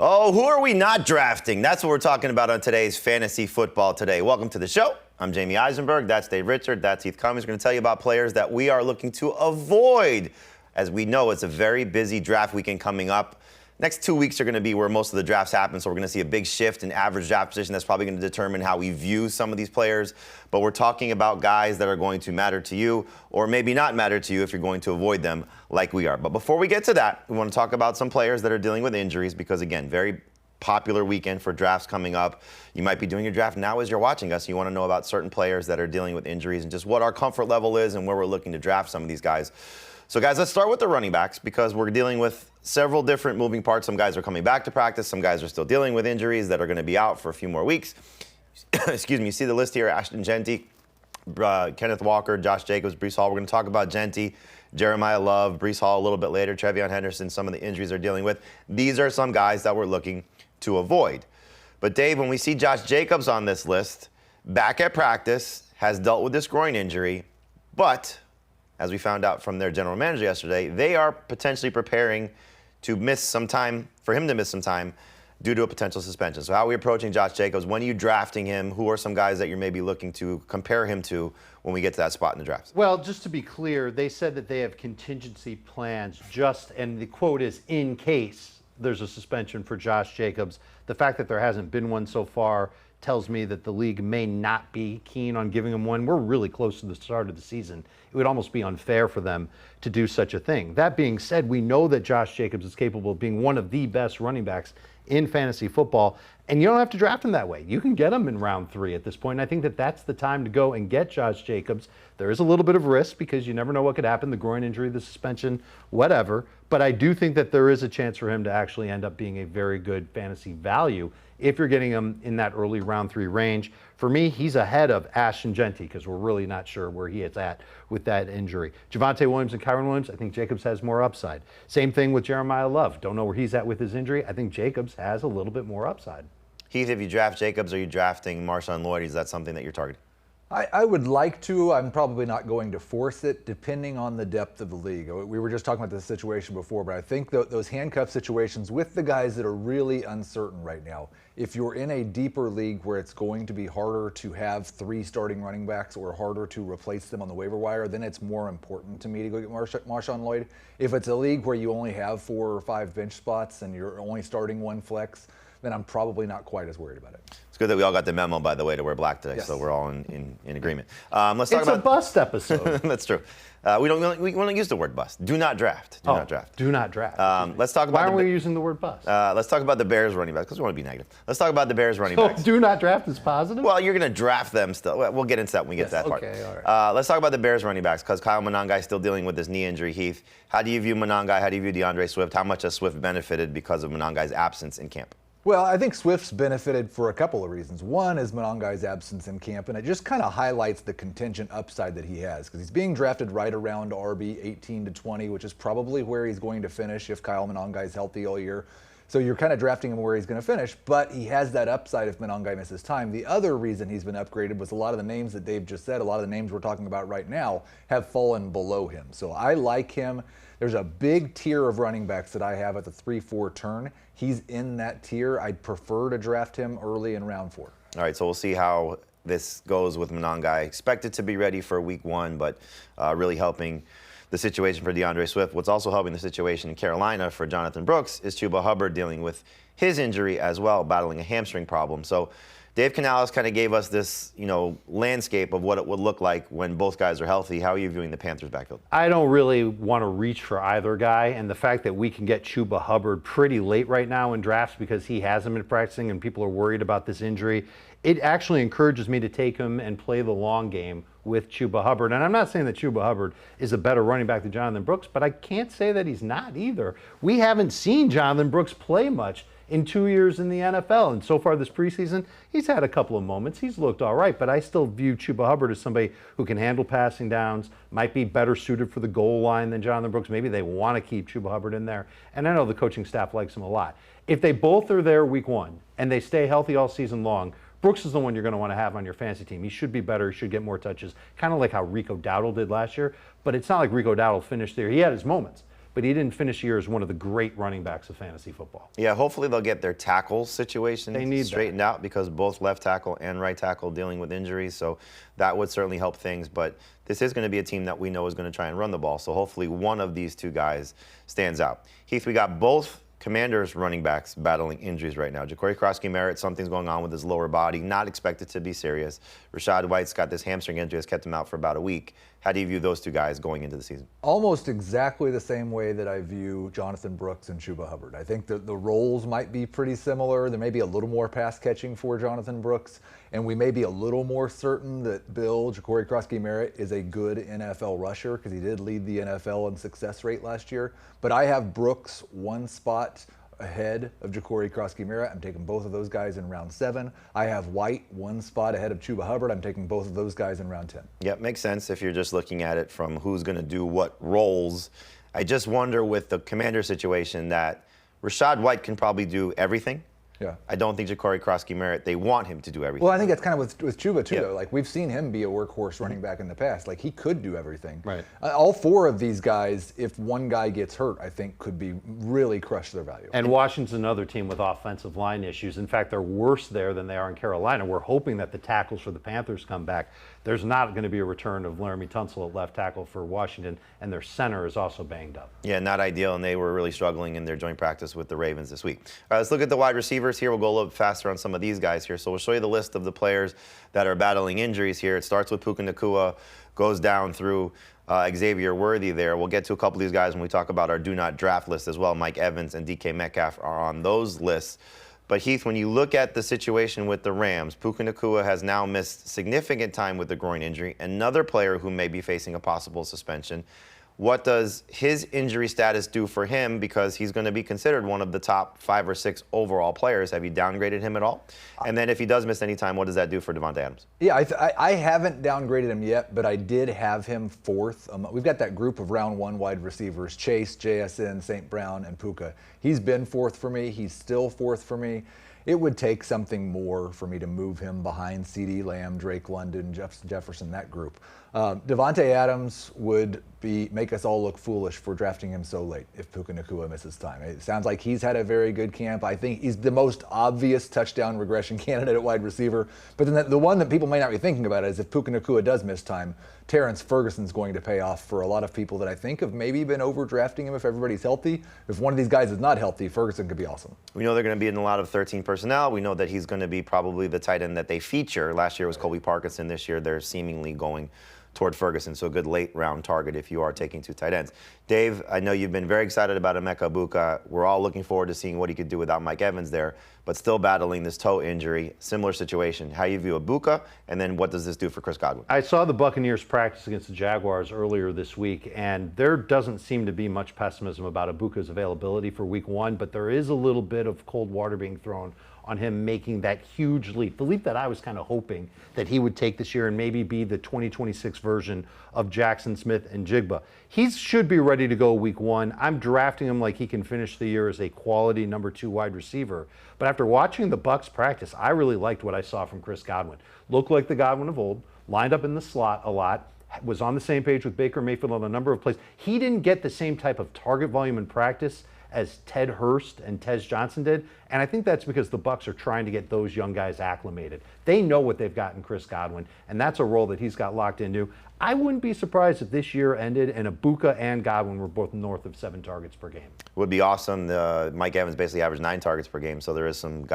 Oh, who are we not drafting? That's what we're talking about on today's Fantasy Football Today. Welcome to the show. I'm Jamie Eisenberg. That's Dave Richard. That's Heath Cummings. We're going to tell you about players that we are looking to avoid. As we know, it's a very busy draft weekend coming up. Next 2 weeks are going to be where most of the drafts happen, so we're going to see a big shift in average draft position. That's probably going to determine how we view some of these players. But we're talking about guys that are going to matter to you, or maybe not matter to you if you're going to avoid them like we are. But before we get to that, we want to talk about some players that are dealing with injuries because, again, very popular weekend for drafts coming up. You might be doing your draft now as you're watching us. You want to know about certain players that are dealing with injuries and just what our comfort level is and where we're looking to draft some of these guys. So, guys, let's start with the running backs because we're dealing with several different moving parts. Some guys are coming back to practice. Some guys are still dealing with injuries that are going to be out for a few more weeks. Excuse me. You see the list here: Ashton Jeanty, Kenneth Walker, Josh Jacobs, Breece Hall. We're going to talk about Jeanty, Jeremiyah Love, Breece Hall a little bit later, TreVeyon Henderson, some of the injuries they're dealing with. These are some guys that we're looking to avoid. But, Dave, when we see Josh Jacobs on this list, back at practice, has dealt with this groin injury, but as we found out from their general manager yesterday, they are potentially preparing to miss some time, for him to miss some time due to a potential suspension. So how are we approaching Josh Jacobs? When are you drafting him? Who are some guys that you're maybe looking to compare him to when we get to that spot in the draft? Well, just to be clear, they said that they have contingency plans and the quote is, in case there's a suspension for Josh Jacobs. The fact that there hasn't been one so far tells me that the league may not be keen on giving him one. We're really close to the start of the season. It would almost be unfair for them to do such a thing. That being said, we know that Josh Jacobs is capable of being one of the best running backs in fantasy football, and you don't have to draft him that way. You can get him in round 3 at this point, and I think that that's the time to go and get Josh Jacobs. There is a little bit of risk because you never know what could happen, the groin injury, the suspension, whatever, but I do think that there is a chance for him to actually end up being a very good fantasy value if you're getting him in that early round 3 range. For me, he's ahead of Ashton Jeanty because we're really not sure where he is at with that injury. Javonte Williams and Kyron Williams, I think Jacobs has more upside. Same thing with Jeremiyah Love. Don't know where he's at with his injury. I think Jacobs has a little bit more upside. Heath, if you draft Jacobs, are you drafting Marshawn Lloyd? Is that something that you're targeting? I would like to. I'm probably not going to force it, depending on the depth of the league. We were just talking about this situation before, but I think those handcuff situations with the guys that are really uncertain right now, if you're in a deeper league where it's going to be harder to have 3 starting running backs or harder to replace them on the waiver wire, then it's more important to me to go get Marshawn Lloyd. If it's a league where you only have 4 or 5 bench spots and you're only starting 1 flex, then I'm probably not quite as worried about it. It's good that we all got the memo, by the way, to wear black today, yes. So we're all in agreement. Let's talk about a bust episode. That's true. We want to use the word bust. Do not draft. Do not draft. Do not draft. Let's talk about. Why are we using the word bust? Let's talk about the Bears running backs because we want to be negative. Let's talk about the Bears running backs. Do not draft is positive? Well, you're going to draft them still. We'll get into that when we get to that part. Okay, all right. Let's talk about the Bears running backs because Kyle Monangai is still dealing with this knee injury. Heath, how do you view Monangai? How do you view DeAndre Swift? How much has Swift benefited because of Monangai's absence in camp? Well, I think Swift's benefited for a couple of reasons. One is Monangai's absence in camp, and it just kind of highlights the contingent upside that he has because he's being drafted right around RB 18 to 20, which is probably where he's going to finish if Kyle Monangai's healthy all year. So you're kind of drafting him where he's going to finish, but he has that upside if Monangai misses time. The other reason he's been upgraded was a lot of the names that Dave just said, a lot of the names we're talking about right now have fallen below him. So I like him. There's a big tier of running backs that I have at the 3-4 turn. He's in that tier. I'd prefer to draft him early in round 4. All right, so we'll see how this goes with Monangai. Expected to be ready for week 1, but really helping the situation for DeAndre Swift. What's also helping the situation in Carolina for Jonathon Brooks is Chuba Hubbard dealing with his injury as well, battling a hamstring problem. So Dave Canales kind of gave us this, landscape of what it would look like when both guys are healthy. How are you viewing the Panthers backfield? I don't really want to reach for either guy, and the fact that we can get Chuba Hubbard pretty late right now in drafts because he hasn't been practicing and people are worried about this injury, it actually encourages me to take him and play the long game with Chuba Hubbard. And I'm not saying that Chuba Hubbard is a better running back than Jonathon Brooks, but I can't say that he's not either. We haven't seen Jonathon Brooks play much in 2 years in the NFL. And so far this preseason, he's had a couple of moments. He's looked all right, but I still view Chuba Hubbard as somebody who can handle passing downs, might be better suited for the goal line than Jonathon Brooks. Maybe they want to keep Chuba Hubbard in there. And I know the coaching staff likes him a lot. If they both are there week 1 and they stay healthy all season long, Brooks is the one you're going to want to have on your fantasy team. He should be better. He should get more touches, kind of like how Rico Dowdle did last year. But it's not like Rico Dowdle finished there. He had his moments, but but he didn't finish the year as one of the great running backs of fantasy football. Yeah, hopefully they'll get their tackle situation straightened out, because both left tackle and right tackle dealing with injuries, so that would certainly help things. But this is going to be a team that we know is going to try and run the ball, so hopefully one of these two guys stands out. Heath, we got both Commanders running backs battling injuries right now. Ja'Cory Krosky-Merritt, something's going on with his lower body, not expected to be serious. Rashad White's got this hamstring injury that's kept him out for about a week. How do you view those two guys going into the season? Almost exactly the same way that I view Jonathon Brooks and Chuba Hubbard. I think that the roles might be pretty similar. There may be a little more pass catching for Jonathon Brooks, and we may be a little more certain that Ja'Cory Krosky-Merritt is a good NFL rusher, because he did lead the NFL in success rate last year. But I have Brooks one spot ahead of Ja'Cory Krosky-Merritt. I'm taking both of those guys in round 7. I have White one spot ahead of Chuba Hubbard. I'm taking both of those guys in round 10. Yep, makes sense if you're just looking at it from who's going to do what roles. I just wonder with the Commander situation that Rashad White can probably do everything. Yeah. I don't think Ja'Cory Krosky-Merritt, they want him to do everything. Well, I think that's kind of with Chuba, too, Yeah. though. Like, we've seen him be a workhorse running back in the past. Like, he could do everything. Right. All 4 of these guys, if one guy gets hurt, I think could be really crush their value. And Washington's another team with offensive line issues. In fact, they're worse there than they are in Carolina. We're hoping that the tackles for the Panthers come back. There's not going to be a return of Laramie Tunsil at left tackle for Washington, and their center is also banged up. Yeah, not ideal, and they were really struggling in their joint practice with the Ravens this week. All right, let's look at the wide receivers here. We'll go a little bit faster on some of these guys here. So we'll show you the list of the players that are battling injuries here. It starts with Puka Nacua, goes down through Xavier Worthy there. We'll get to a couple of these guys when we talk about our do not draft list as well. Mike Evans and DK Metcalf are on those lists. But Heath, when you look at the situation with the Rams, Puka Nacua has now missed significant time with the groin injury. Another player who may be facing a possible suspension. What does his injury status do for him? Because he's going to be considered one of the top 5 or 6 overall players. Have you downgraded him at all? And then if he does miss any time, what does that do for Davante Adams? Yeah, I haven't downgraded him yet, but I did have him 4th. We've got that group of round 1 wide receivers, Chase, JSN, St. Brown, and Puka. He's been 4th for me. He's still 4th for me. It would take something more for me to move him behind CeeDee Lamb, Drake London, Jefferson, that group. Davante Adams would make us all look foolish for drafting him so late if Puka Nacua misses time. It sounds like he's had a very good camp. I think he's the most obvious touchdown regression candidate at wide receiver. But then the one that people may not be thinking about is if Puka Nacua does miss time, Terrence Ferguson's going to pay off for a lot of people that I think have maybe been overdrafting him if everybody's healthy. If one of these guys is not healthy, Ferguson could be awesome. We know they're going to be in a lot of 13 personnel. We know that he's going to be probably the tight end that they feature. Last year was Colby Parkinson. This year they're seemingly going toward Ferguson, so a good late-round target if you are taking 2 tight ends. Dave, I know you've been very excited about Emeka Egbuka. We're all looking forward to seeing what he could do without Mike Evans there, but still battling this toe injury. Similar situation. How you view Egbuka, and then what does this do for Chris Godwin? I saw the Buccaneers practice against the Jaguars earlier this week, and there doesn't seem to be much pessimism about Egbuka's availability for week 1, but there is a little bit of cold water being thrown on him making that huge leap, the leap that I was kind of hoping that he would take this year and maybe be the 2026 version of Jackson Smith and Jigba. He should be ready to go week 1. I'm drafting him like he can finish the year as a quality number 2 wide receiver. But after watching the Bucs practice, I really liked what I saw from Chris Godwin. Looked like the Godwin of old, lined up in the slot a lot, was on the same page with Baker Mayfield on a number of plays. He didn't get the same type of target volume in practice as Ted Hurst and Tez Johnson did, and I think that's because the Bucs are trying to get those young guys acclimated. They know what they've got in Chris Godwin, and that's a role that he's got locked into. I wouldn't be surprised if this year ended and Egbuka and Godwin were both north of 7 targets per game. Would be awesome. Mike Evans basically averaged 9 targets per game, so there is some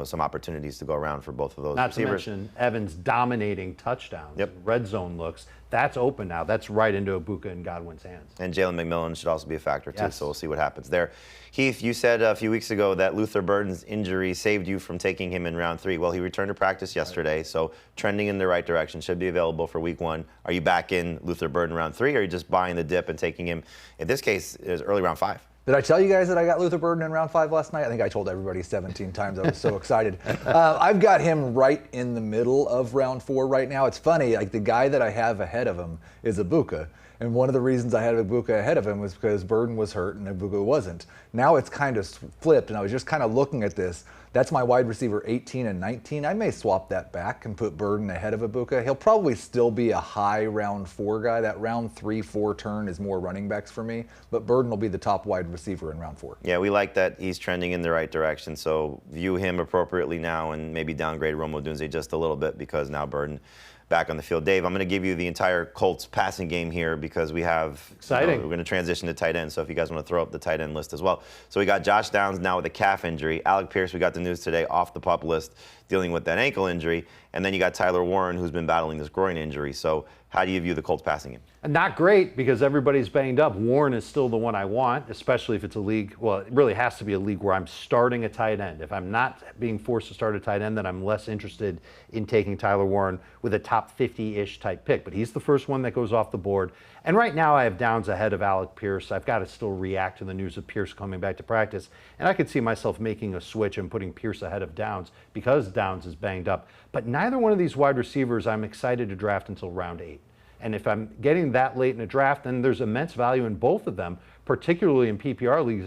some opportunities to go around for both of those receivers. Not to mention Evans dominating touchdowns, Yep. red zone looks. That's open now. That's right into Egbuka and Godwin's hands. And Jalen McMillan should also be a factor too, Yes. so we'll see what happens there. Heath, you said a few weeks ago that Luther Burden's injury saved you from taking him in round 3. Well, he returned to practice yesterday, so trending in the right direction, should be available for week 1. Are you back in Luther Burden round 3, or are you just buying the dip and taking him, in this case, is early round 5? Did I tell you guys that I got Luther Burden in round 5 last night? I think I told everybody 17 times. I was so excited. I've got him right in the middle of round 4 right now. It's funny, like the guy that I have ahead of him is Egbuka. And one of the reasons I had Egbuka ahead of him was because Burden was hurt and Egbuka wasn't. Now it's kind of flipped, and I was just kind of looking at this. That's my wide receiver 18 and 19. I may swap that back and put Burden ahead of Egbuka. He'll probably still be a high round 4 guy. That round 3-4 turn is more running backs for me, but Burden will be the top wide receiver in round 4. Yeah, we like that he's trending in the right direction, so view him appropriately now and maybe downgrade Odunze just a little bit because now Burden back on the field. Dave, I'm going to give you the entire Colts passing game here because we have exciting. We're going to transition to tight end, so if you guys want to throw up the tight end list as well. So we got Josh Downs now with a calf injury. Alec Pierce, we got the news today, off the PUP list, dealing with that ankle injury. And then you got Tyler Warren, who's been battling this groin injury. So how do you view the Colts passing game? Not great because everybody's banged up. Warren is still the one I want, especially if it's a league. Well, it really has to be a league where I'm starting a tight end. If I'm not being forced to start a tight end, then I'm less interested in taking Tyler Warren with a top 50-ish type pick. But he's the first one that goes off the board. And right now I have Downs ahead of Alec Pierce. I've got to still react to the news of Pierce coming back to practice. And I could see myself making a switch and putting Pierce ahead of Downs because Downs is banged up. But neither one of these wide receivers I'm excited to draft until round 8. And if I'm getting that late in a draft, then there's immense value in both of them, particularly in PPR leagues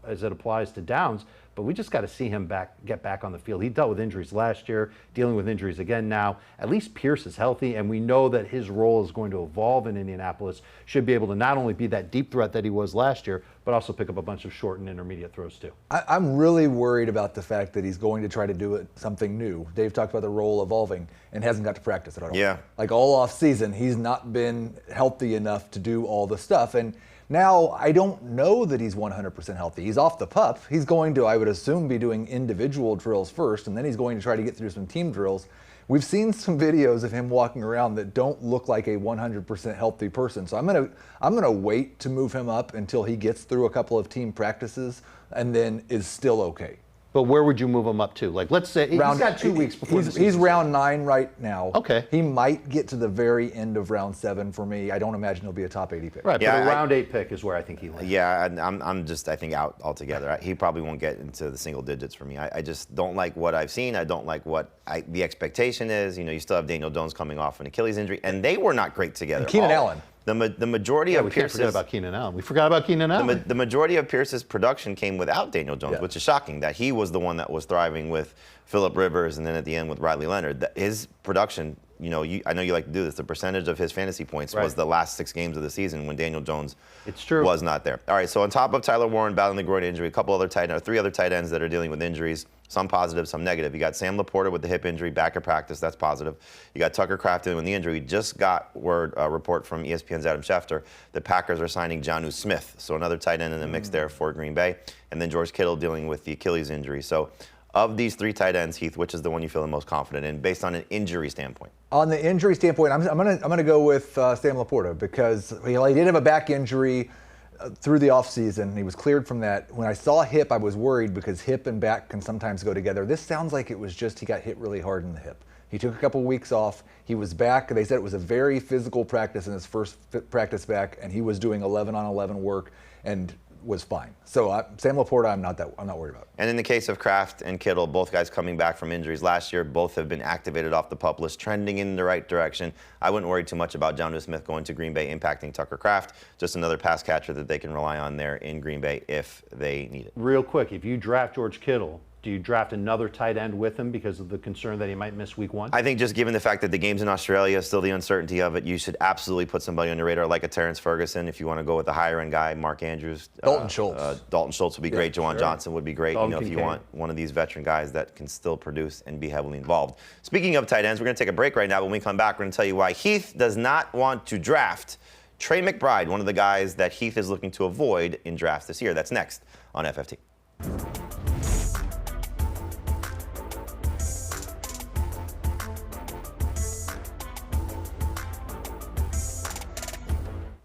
as it applies to Downs. But we just got to see him get back on the field. He dealt with injuries last year, dealing with injuries again now. At least Pierce is healthy, and we know that his role is going to evolve in Indianapolis. Should be able to not only be that deep threat that he was last year, but also pick up a bunch of short and intermediate throws too. I'm really worried about the fact that he's going to try to do something new. Dave talked about the role evolving and hasn't got to practice it at all. Yeah. Like all off season, he's not been healthy enough to do all the stuff. And now I don't know that he's 100% healthy. He's off the PUP. He's going to, I would assume, be doing individual drills first, and then he's going to try to get through some team drills. We've seen some videos of him walking around that don't look like a 100% healthy person. So I'm gonna wait to move him up until he gets through a couple of team practices and then is still okay. But where would you move him up to? Like, let's say he's got 2 weeks before the season. He's round 9 right now. Okay. He might get to the very end of round 7 for me. I don't imagine he'll be a top 80 pick. Right, Yeah, but a round 8 pick is where I think he lands. Yeah, I'm just, I think, out altogether. He probably won't get into the single digits for me. I just don't like what I've seen. I don't like what the expectation is. You know, you still have Daniel Jones coming off an Achilles injury, and they were not great together. And Keenan Allen. The majority of we can't Pierce's, forget about Keenan Allen. We forgot about Keenan Allen. the majority of Pierce's production came without Daniel Jones, Yeah. which is shocking that he was the one that was thriving with Phillip Rivers and then at the end with Riley Leonard. His production, you know, I know you like to do this, the percentage of his fantasy points was the last 6 games of the season when Daniel Jones was not there. All right, so on top of Tyler Warren battling the groin injury, a couple other 3 other tight ends that are dealing with injuries, some positive, some negative. You got Sam Laporta with the hip injury, back at practice, that's positive. You got Tucker Kraft with the injury. We just got a report from ESPN's Adam Schefter. The Packers are signing Jonnu Smith, so another tight end in the mix there for Green Bay. And then George Kittle dealing with the Achilles injury. So of these 3 tight ends, Heath, which is the one you feel the most confident in based on an injury standpoint? On the injury standpoint, I'm gonna go with Sam Laporta because he did have a back injury through the offseason. He was cleared from that. When I saw hip, I was worried because hip and back can sometimes go together. This sounds like it was just he got hit really hard in the hip. He took a couple weeks off. He was back. They said it was a very physical practice in his first practice back, and he was doing 11-on-11 work and was fine. So Sam Laporta, I'm not worried about. And in the case of Kraft and Kittle, both guys coming back from injuries last year, both have been activated off the PUP list, trending in the right direction. I wouldn't worry too much about Jonnu Smith going to Green Bay, impacting Tucker Kraft. Just another pass catcher that they can rely on there in Green Bay if they need it. Real quick, if you draft George Kittle, do you draft another tight end with him because of the concern that he might miss week 1? I think just given the fact that the game's in Australia, still the uncertainty of it, you should absolutely put somebody on your radar like a Terrence Ferguson. If you want to go with the higher end guy, Mark Andrews. Dalton Schultz. Dalton Schultz would be great. Juwan Johnson would be great. Dalton if you want one of these veteran guys that can still produce and be heavily involved. Speaking of tight ends, we're going to take a break right now. When we come back, we're going to tell you why Heath does not want to draft Trey McBride, one of the guys that Heath is looking to avoid in drafts this year. That's next on FFT.